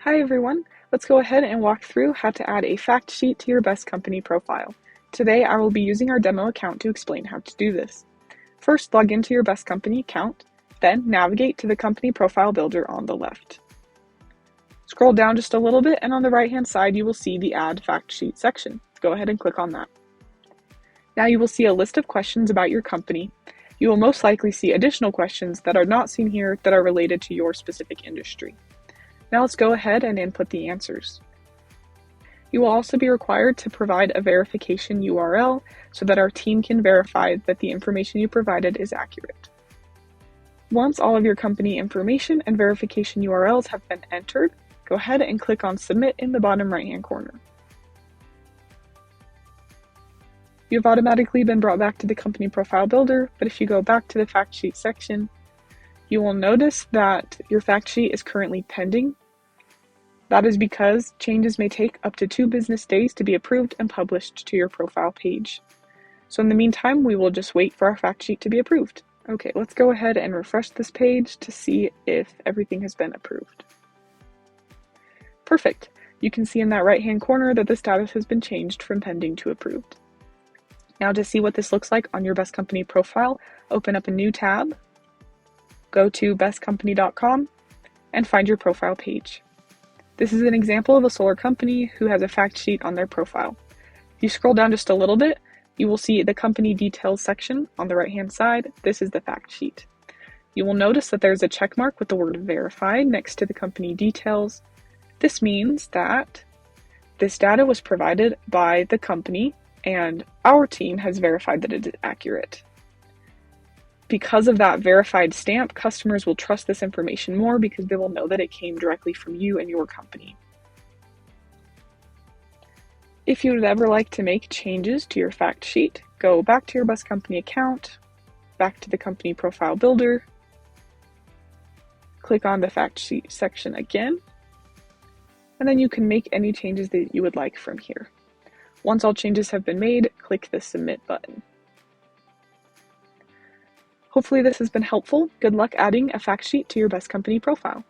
Hi everyone, let's go ahead and walk through how to add a fact sheet to your Best Company profile. Today I will be using our demo account to explain how to do this. First, log into your Best Company account, then navigate to the company profile builder on the left. Scroll down just a little bit and on the right hand side you will see the Add Fact Sheet section. Go ahead and click on that. Now you will see a list of questions about your company. You will most likely see additional questions that are not seen here that are related to your specific industry. Now let's go ahead and input the answers. You will also be required to provide a verification URL so that our team can verify that the information you provided is accurate. Once all of your company information and verification URLs have been entered, go ahead and click on Submit in the bottom right-hand corner. You have automatically been brought back to the company profile builder, but if you go back to the fact sheet section, you will notice that your fact sheet is currently pending. That is because changes may take up to 2 business days to be approved and published to your profile page. So in the meantime, we will just wait for our fact sheet to be approved. Okay, let's go ahead and refresh this page to see if everything has been approved. Perfect. You can see in that right-hand corner that the status has been changed from pending to approved. Now to see what this looks like on your Best Company profile, open up a new tab, go to bestcompany.com, and find your profile page. This is an example of a solar company who has a fact sheet on their profile. If you scroll down just a little bit, you will see the company details section on the right-hand side. This is the fact sheet. You will notice that there's a check mark with the word verified next to the company details. This means that this data was provided by the company and our team has verified that it is accurate. Because of that verified stamp, customers will trust this information more because they will know that it came directly from you and your company. If you would ever like to make changes to your fact sheet, go back to your Best Company account, back to the company profile builder, click on the fact sheet section again, and then you can make any changes that you would like from here. Once all changes have been made, click the Submit button. Hopefully this has been helpful. Good luck adding a fact sheet to your Best Company profile.